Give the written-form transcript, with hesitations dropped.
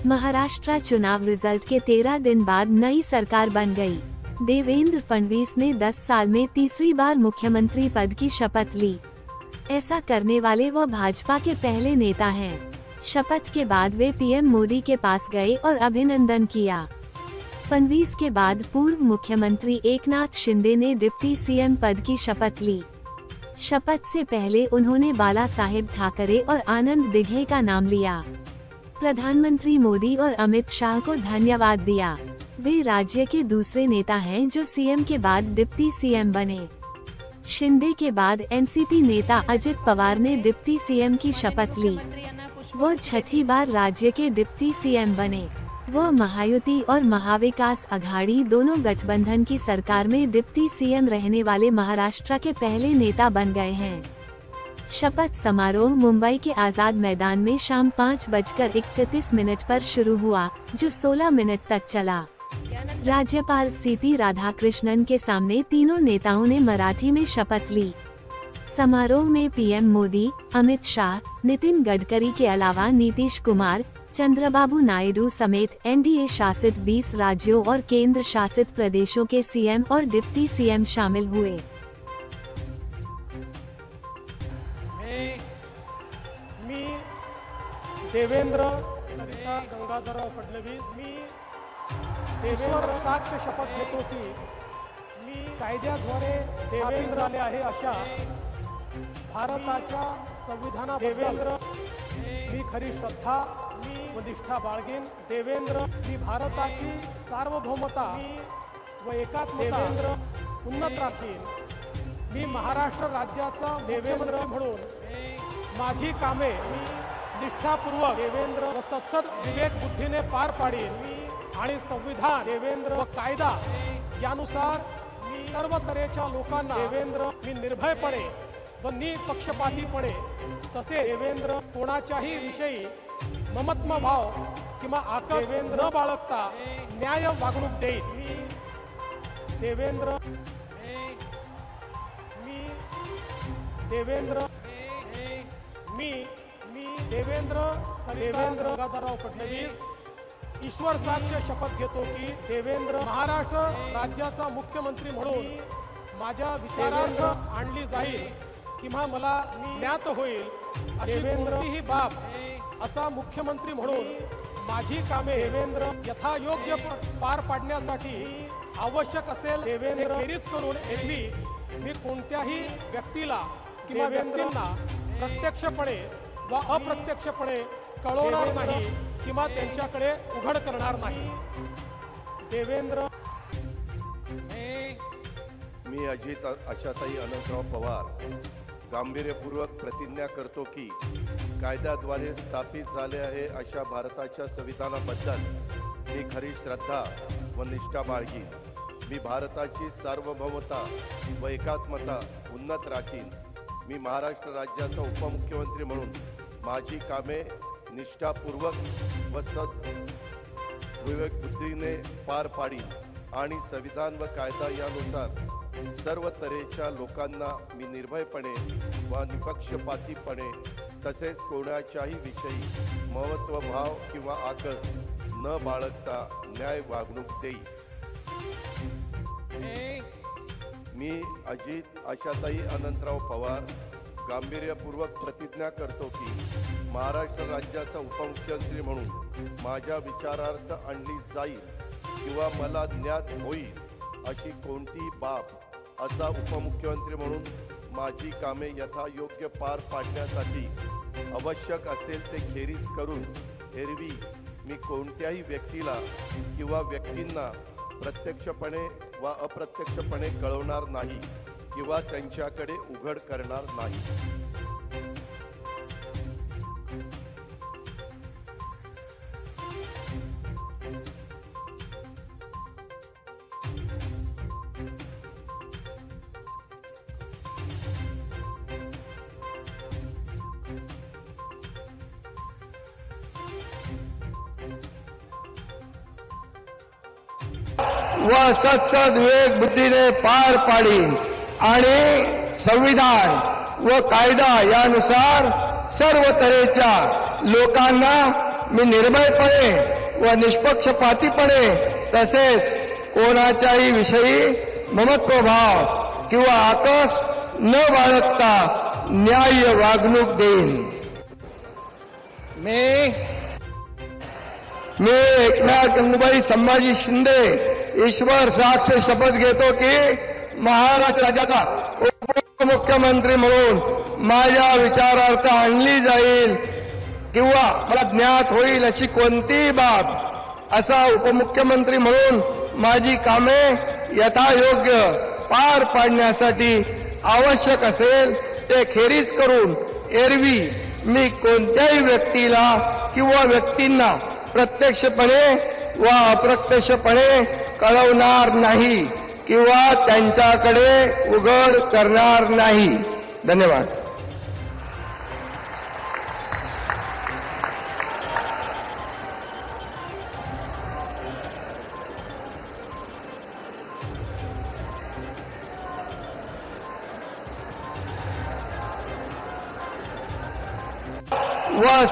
महाराष्ट्र चुनाव रिजल्ट के 13 दिन बाद नई सरकार बन गई। देवेंद्र फडणवीस ने 10 साल में तीसरी बार मुख्यमंत्री पद की शपथ ली। ऐसा करने वाले वो भाजपा के पहले नेता हैं। शपथ के बाद वे पीएम मोदी के पास गए और अभिनंदन किया। फडणवीस के बाद पूर्व मुख्यमंत्री एकनाथ शिंदे ने डिप्टी सीएम पद की शपथ ली। शपथ से पहले उन्होंने बाला साहेब ठाकरे और आनंद दिघे का नाम लिया। प्रधानमंत्री मोदी और अमित शाह को धन्यवाद दिया। वे राज्य के दूसरे नेता हैं जो सीएम के बाद डिप्टी सीएम बने। शिंदे के बाद एनसीपी नेता अजित पवार ने डिप्टी सीएम की शपथ ली। वो छठी बार राज्य के डिप्टी सीएम बने। वो महायुति और महाविकास अघाड़ी दोनों गठबंधन की सरकार में डिप्टी सीएम रहने वाले महाराष्ट्र के पहले नेता बन गए हैं। शपथ समारोह मुंबई के आजाद मैदान में शाम 5:31 पर शुरू हुआ, जो 16 मिनट तक चला। राज्यपाल सीपी राधाकृष्णन के सामने तीनों नेताओं ने मराठी में शपथ ली। समारोह में पीएम मोदी, अमित शाह, नितिन गडकरी के अलावा नीतीश कुमार, चंद्रबाबू नायडू समेत एनडीए शासित 20 राज्यों और केंद्र शासित प्रदेशों के सीएम और डिप्टी सीएम शामिल हुए। मी देवेंद्र सरिता गंगाधरराव फडणवीस देवेंद्र साक्ष शपथ घेतो की मी कायद्याद्वारे स्थापित झाले आहे अशा भारताच्या संविधानाबद्दल मी खरी श्रद्धा व निष्ठा बाळगेन। देवेंद्र मी भारताची सार्वभौमता व एकात्मता उन्नत राखीन। मी महाराष्ट्र राज्याचा देवेंद्र म्हणून माझी कामे निष्ठापूर्वक देवेंद्र व सत्सद विवेक बुद्धीने पार पाडीन आणि संविधान देवेंद्र व कायदा यानुसार सर्व तऱ्हेच्या लोकांना देवेंद्र मी निर्भयपणे व निपक्षपातीपणे तसे देवेंद्र कोणाच्याही विषयी ममत्व भाव किंवा आकस न बाळगता न्याय वागणूक देईन। देवेंद्र मी देवेंद्र गंगाधरराव फडणवीस ईश्वर साक्ष शपथ घेतो की देवेंद्र महाराष्ट्र राज्याचा मुख्यमंत्री म्हणून माझ्या विचारार्थ आणली जाईल किंवा मला ज्ञात होईल देवेंद्र ही बाब असा मुख्यमंत्री म्हणून माझी कामे देवेंद्र यथायोग्य पार पाडण्यासाठी आवश्यक असेल देवेंद्र बेरीज करून एरवी मी कोणत्याही व्यक्तीला किंवा व्यक्तींना प्रत्यक्षपणे व अप्रत्यक्षपणे कळवणार नाही किंवा त्यांच्याकडे उघड करणार नाही। देवेंद्र मी अजित आशाताई अनंतराव पवार गांभीर्यपूर्वक प्रतिज्ञा करतो की कायद्याद्वारे स्थापित झाले आहे अशा भारताच्या संविधानाबद्दल मी खरी श्रद्धा व निष्ठा बाळगीन। मी भारताची सार्वभौमता व एकात्मता उन्नत राखीन। मी महाराष्ट्र राज्याचा उपमुख्यमंत्री म्हणून माझी कामे निष्ठापूर्वक व विवेक बुद्धीने पार पाडीन आणि संविधान व कायदा यानुसार सर्व तऱ्हेच्या लोकांना मी निर्भयपणे व निपक्षपातीपणे तसेच कोणाच्याही विषयी महत्वभाव किंवा आकस न बाळगता न्याय वागणूक देईन। मी अजित आशाताई अनंतराव पवार गांभीर्यपूर्वक प्रतिज्ञा करतो की महाराष्ट्र राज्याचा उपमुख्यमंत्री म्हणून माझ्या विचारार्थ आणली जाईल किंवा मला ज्ञात होईल अशी कोणतीही बाब असा उपमुख्यमंत्री म्हणून माझी कामे यथायोग्य पार पाडण्यासाठी आवश्यक असेल ते खेरीज करून एरवी मी कोणत्याही व्यक्तीला किंवा व्यक्तींना प्रत्यक्षपणे व अप्रत्यक्षपणे कळवणार नाही किंवा त्यांच्याकडे उघड करणार नाही। व सत्सद विवेक बुद्धीने पार पाडीन आणि संविधान व कायदा यानुसार सर्व तऱ्हेच्या लोकांना मी निर्भयपणे व निष्पक्षपातीपणे तसेच कोणाच्याही विषयी ममत्वभाव किंवा आकस न बाळगता न्याय्य वागणूक देईन. मी एकनाथ गंगूबाई संभाजी शिंदे ईश्वर साक्ष शपथ घेतो की महाराष्ट्र राज्याचा उपमुख्यमंत्री म्हणून माझ्या विचारार्थ आणली जाईल किंवा मला ज्ञात होईल अशी कोणतीही बाब असा उपमुख्यमंत्री म्हणून माझी कामे यथायोग्य पार पाडण्यासाठी आवश्यक असेल ते खेरीज करून एरवी मी कोणत्याही व्यक्तीला किंवा व्यक्तींना प्रत्यक्षपणे व अप्रत्यक्षपणे कळवणार नाही किंवा त्यांच्याकडे उघड करणार नाही. धन्यवाद. व